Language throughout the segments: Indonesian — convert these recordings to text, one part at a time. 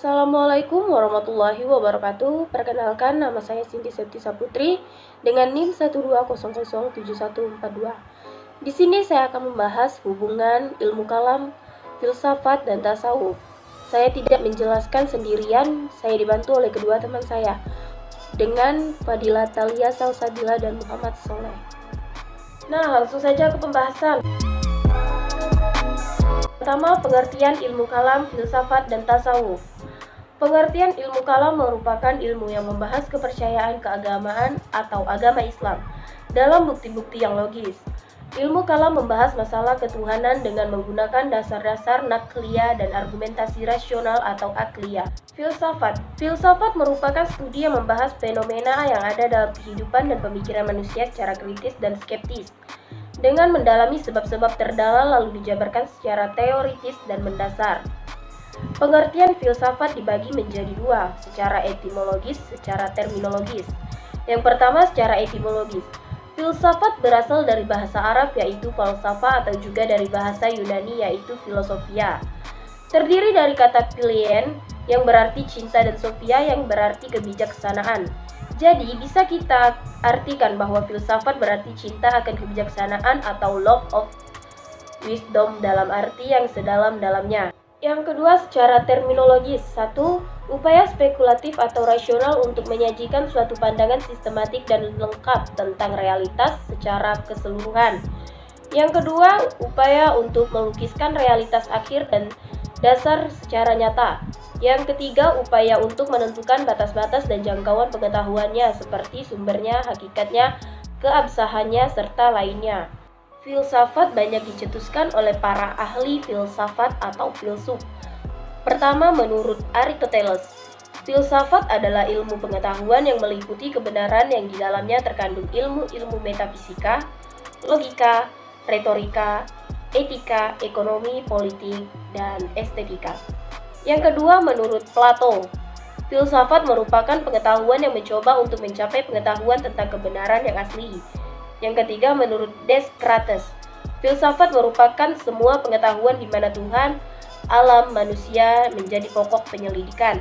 Assalamualaikum warahmatullahi wabarakatuh. Perkenalkan, nama saya Cindy Septisa Putri dengan NIM 120007142. Di sini saya akan membahas hubungan ilmu kalam, filsafat, dan tasawuf. Saya tidak menjelaskan sendirian, saya dibantu oleh kedua teman saya dengan Fadila Talia Salsabila dan Muhammad Soleh. Nah, langsung saja ke pembahasan. Pertama, pengertian ilmu kalam, filsafat, dan tasawuf. Pengertian ilmu kalam merupakan ilmu yang membahas kepercayaan keagamaan atau agama Islam dalam bukti-bukti yang logis. Ilmu kalam membahas masalah ketuhanan dengan menggunakan dasar-dasar nakliyah dan argumentasi rasional atau akliyah. Filsafat merupakan studi yang membahas fenomena yang ada dalam kehidupan dan pemikiran manusia secara kritis dan skeptis, dengan mendalami sebab-sebab terdalam lalu dijabarkan secara teoritis dan mendasar. Pengertian filsafat dibagi menjadi dua, secara etimologis, secara terminologis. Yang pertama, secara etimologis. Filsafat berasal dari bahasa Arab yaitu falsafah atau juga dari bahasa Yunani yaitu filosofia. Terdiri dari kata philein yang berarti cinta dan sophia yang berarti kebijaksanaan. Jadi bisa kita artikan bahwa filsafat berarti cinta akan kebijaksanaan atau love of wisdom dalam arti yang sedalam-dalamnya. Yang kedua, secara terminologis. 1. Upaya spekulatif atau rasional untuk menyajikan suatu pandangan sistematik dan lengkap tentang realitas secara keseluruhan. Yang kedua, upaya untuk melukiskan realitas akhir dan dasar secara nyata. Yang ketiga, upaya untuk menentukan batas-batas dan jangkauan pengetahuannya seperti sumbernya, hakikatnya, keabsahannya, serta lainnya. Filsafat banyak dicetuskan oleh para ahli filsafat atau filsuf. Pertama, menurut Aristoteles, filsafat adalah ilmu pengetahuan yang meliputi kebenaran yang di dalamnya terkandung ilmu-ilmu metafisika, logika, retorika, etika, ekonomi, politik, dan estetika. Yang kedua, menurut Plato, filsafat merupakan pengetahuan yang mencoba untuk mencapai pengetahuan tentang kebenaran yang asli. Yang ketiga, menurut Descartes, filsafat merupakan semua pengetahuan di mana Tuhan, alam, manusia menjadi pokok penyelidikan.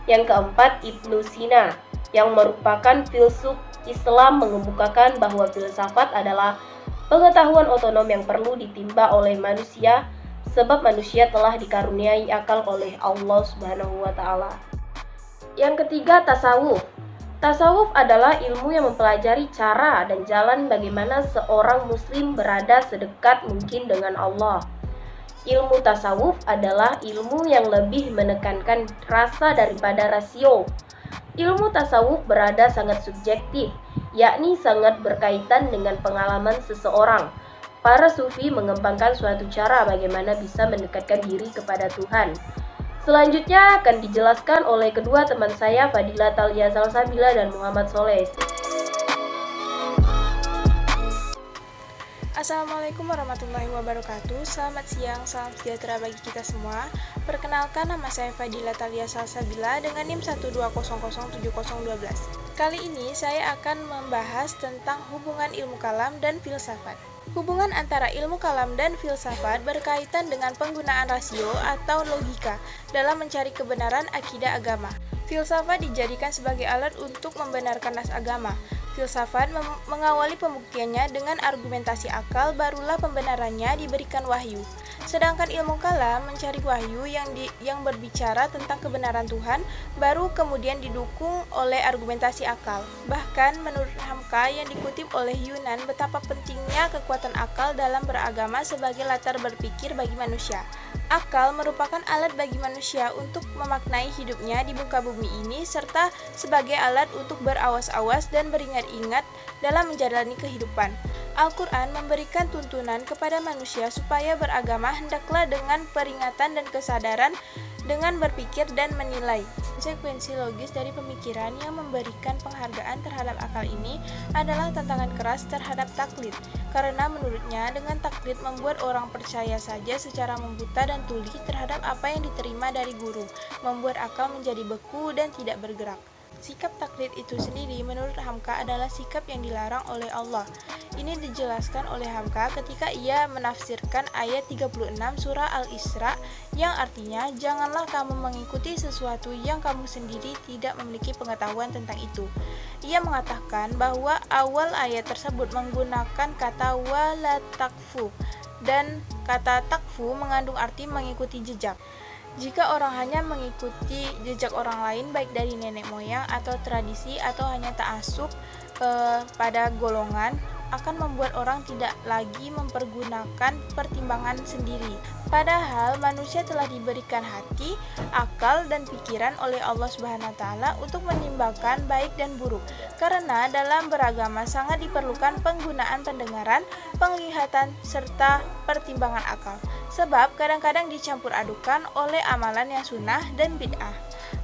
Yang keempat, Ibnu Sina, yang merupakan filsuf Islam, mengemukakan bahwa filsafat adalah pengetahuan otonom yang perlu ditimba oleh manusia, sebab manusia telah dikaruniai akal oleh Allah Subhanahu wa Ta'ala. Yang ketiga, tasawuf. Tasawuf adalah ilmu yang mempelajari cara dan jalan bagaimana seorang muslim berada sedekat mungkin dengan Allah. Ilmu tasawuf adalah ilmu yang lebih menekankan rasa daripada rasio. Ilmu tasawuf berada sangat subjektif, yakni sangat berkaitan dengan pengalaman seseorang. Para sufi mengembangkan suatu cara bagaimana bisa mendekatkan diri kepada Tuhan. Selanjutnya akan dijelaskan oleh kedua teman saya, Fadila Talia Salsabila dan Muhammad Soleh. Assalamualaikum warahmatullahi wabarakatuh. Selamat siang, salam sejahtera bagi kita semua. Perkenalkan, nama saya Fadila Talia Salsabila dengan NIM 120007012. Kali ini saya akan membahas tentang hubungan ilmu kalam dan filsafat. Hubungan antara ilmu kalam dan filsafat berkaitan dengan penggunaan rasio atau logika dalam mencari kebenaran akidah agama. Filsafat dijadikan sebagai alat untuk membenarkan nas agama. Filsafat mengawali pembuktiannya dengan argumentasi akal, barulah pembenarannya diberikan wahyu. Sedangkan ilmu kalam mencari wahyu yang berbicara tentang kebenaran Tuhan, baru kemudian didukung oleh argumentasi akal. Bahkan menurut Hamka yang dikutip oleh Yunan, betapa pentingnya kekuatan akal dalam beragama sebagai latar berpikir bagi manusia. Akal merupakan alat bagi manusia untuk memaknai hidupnya di muka bumi ini, serta sebagai alat untuk berawas-awas dan beringat-ingat dalam menjalani kehidupan. Al-Quran memberikan tuntunan kepada manusia supaya beragama hendaklah dengan peringatan dan kesadaran dengan berpikir dan menilai. Konsekuensi logis dari pemikiran yang memberikan penghargaan terhadap akal ini adalah tantangan keras terhadap taklid, karena menurutnya dengan taklid membuat orang percaya saja secara membuta dan tuli terhadap apa yang diterima dari guru, membuat akal menjadi beku dan tidak bergerak. Sikap taklid itu sendiri menurut Hamka adalah sikap yang dilarang oleh Allah. Ini dijelaskan oleh Hamka ketika ia menafsirkan ayat 36 surah Al-Isra yang artinya, janganlah kamu mengikuti sesuatu yang kamu sendiri tidak memiliki pengetahuan tentang itu. Ia mengatakan bahwa awal ayat tersebut menggunakan kata wala takfu, dan kata takfu mengandung arti mengikuti jejak. Jika orang hanya mengikuti jejak orang lain baik dari nenek moyang atau tradisi atau hanya ta'assub pada golongan, akan membuat orang tidak lagi mempergunakan pertimbangan sendiri. Padahal manusia telah diberikan hati, akal, dan pikiran oleh Allah Subhanahu wa taala untuk menimbangkan baik dan buruk. Karena dalam beragama sangat diperlukan penggunaan pendengaran, penglihatan, serta pertimbangan akal. Sebab kadang-kadang dicampur adukan oleh amalan yang sunnah dan bid'ah.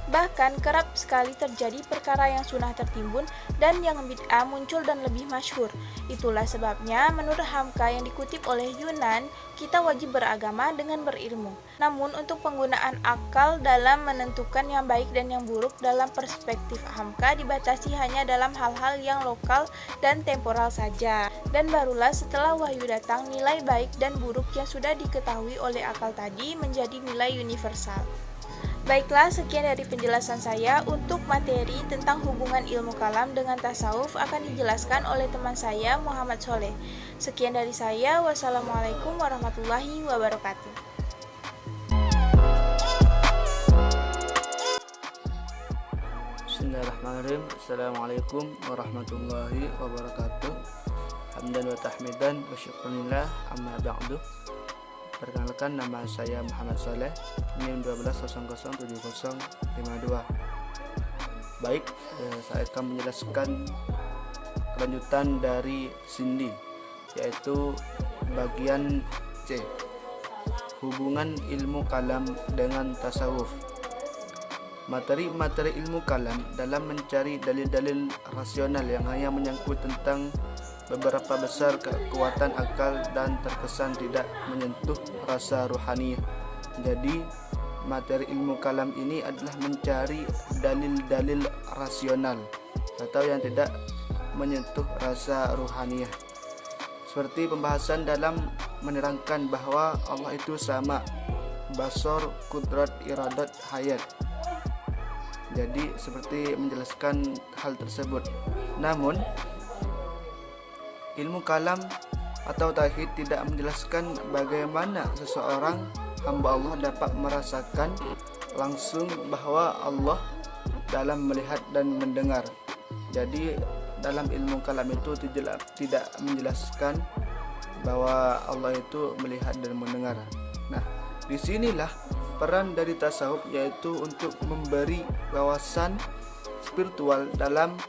Bahkan kerap sekali terjadi perkara yang sunnah tertimbun dan yang bid'ah muncul dan lebih masyhur. Itulah sebabnya menurut Hamka yang dikutip oleh Yunan, kita wajib beragama dengan berilmu. Namun untuk penggunaan akal dalam menentukan yang baik dan yang buruk dalam perspektif Hamka dibatasi hanya dalam hal-hal yang lokal dan temporal saja. Dan barulah setelah wahyu datang, nilai baik dan buruk yang sudah diketahui oleh akal tadi menjadi nilai universal. Baiklah, sekian dari penjelasan saya. Untuk materi tentang hubungan ilmu kalam dengan tasawuf akan dijelaskan oleh teman saya, Muhammad Soleh. Sekian dari saya. Wassalamualaikum warahmatullahi wabarakatuh. Bismillahirrahmanirrahim. Assalamualaikum warahmatullahi wabarakatuh. Hamdan wa tahmidan wa syukurillah, amma ba'du. Perkenalkan, nama saya Muhammad Soleh, NIM 12007052. Baik, saya akan menjelaskan kelanjutan dari Sindi, yaitu bagian C, hubungan ilmu kalam dengan tasawuf. Materi-materi ilmu kalam dalam mencari dalil-dalil rasional yang hanya menyangkut tentang beberapa besar kekuatan akal dan terkesan tidak menyentuh rasa ruhaniyah. Jadi materi ilmu kalam ini adalah mencari dalil-dalil rasional atau yang tidak menyentuh rasa ruhaniyah. Seperti pembahasan dalam menerangkan bahwa Allah itu sama, basor, kudrat, iradat, hayat. Jadi seperti menjelaskan hal tersebut. Namun ilmu kalam atau tauhid tidak menjelaskan bagaimana seseorang hamba Allah dapat merasakan langsung bahwa Allah dalam melihat dan mendengar. Jadi dalam ilmu kalam itu tidak menjelaskan bahwa Allah itu melihat dan mendengar. Nah, disinilah peran dari tasawuf, yaitu untuk memberi wawasan spiritual dalam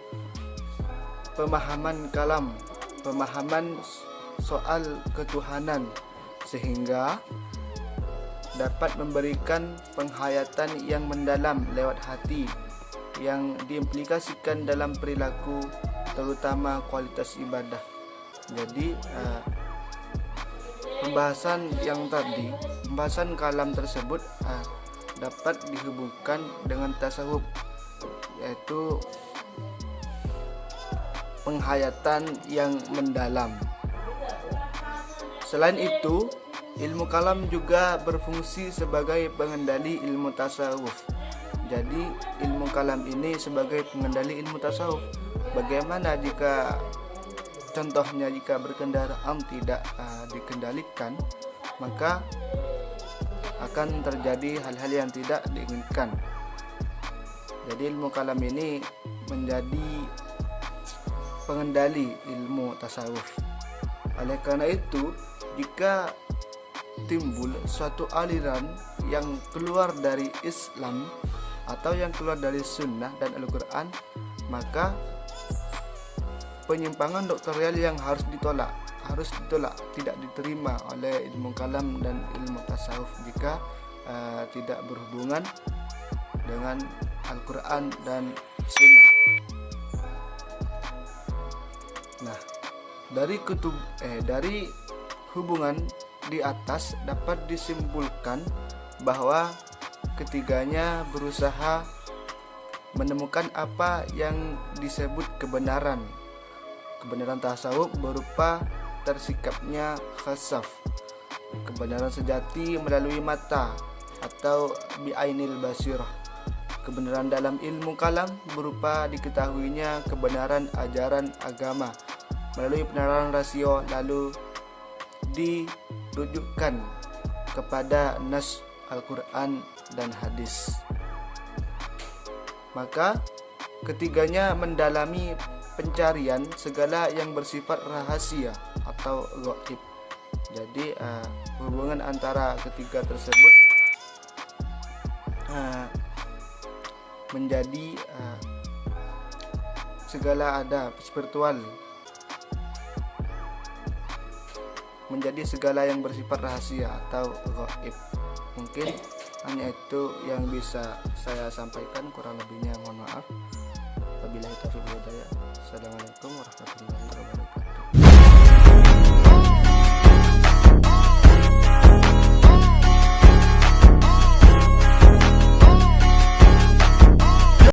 pemahaman kalam, pemahaman soal ketuhanan, sehingga dapat memberikan penghayatan yang mendalam lewat hati yang diimplikasikan dalam perilaku, terutama kualitas ibadah. Jadi pembahasan kalam tersebut dapat dihubungkan dengan tasawuf, yaitu penghayatan yang mendalam. Selain itu, ilmu kalam juga berfungsi sebagai pengendali ilmu tasawuf. Jadi ilmu kalam ini sebagai pengendali ilmu tasawuf. Bagaimana jika contohnya jika berkendaraan tidak dikendalikan, maka akan terjadi hal-hal yang tidak diinginkan. Jadi ilmu kalam ini menjadi pengendali ilmu tasawuf. Oleh karena itu, jika timbul suatu aliran yang keluar dari Islam atau yang keluar dari sunnah dan Al-Quran, maka penyimpangan doktorial yang harus ditolak, tidak diterima oleh ilmu kalam dan ilmu tasawuf jika tidak berhubungan dengan Al-Quran dan sunnah. Nah, dari hubungan di atas dapat disimpulkan bahwa ketiganya berusaha menemukan apa yang disebut kebenaran. Kebenaran tasawuf berupa tersikapnya khasaf, kebenaran sejati melalui mata atau bi'ainil basirah. Kebenaran dalam ilmu kalam berupa diketahuinya kebenaran ajaran agama melalui penerawan rasio, lalu dirujukkan kepada nas Al-Quran dan hadis. Maka ketiganya mendalami pencarian segala yang bersifat rahasia atau ghaib. Jadi hubungan antara ketiga tersebut menjadi segala ada spiritual, menjadi segala yang bersifat rahasia atau ghaib. Mungkin hanya itu yang bisa saya sampaikan, kurang lebihnya mohon maaf. Wabillahi taufiq wal hidayah.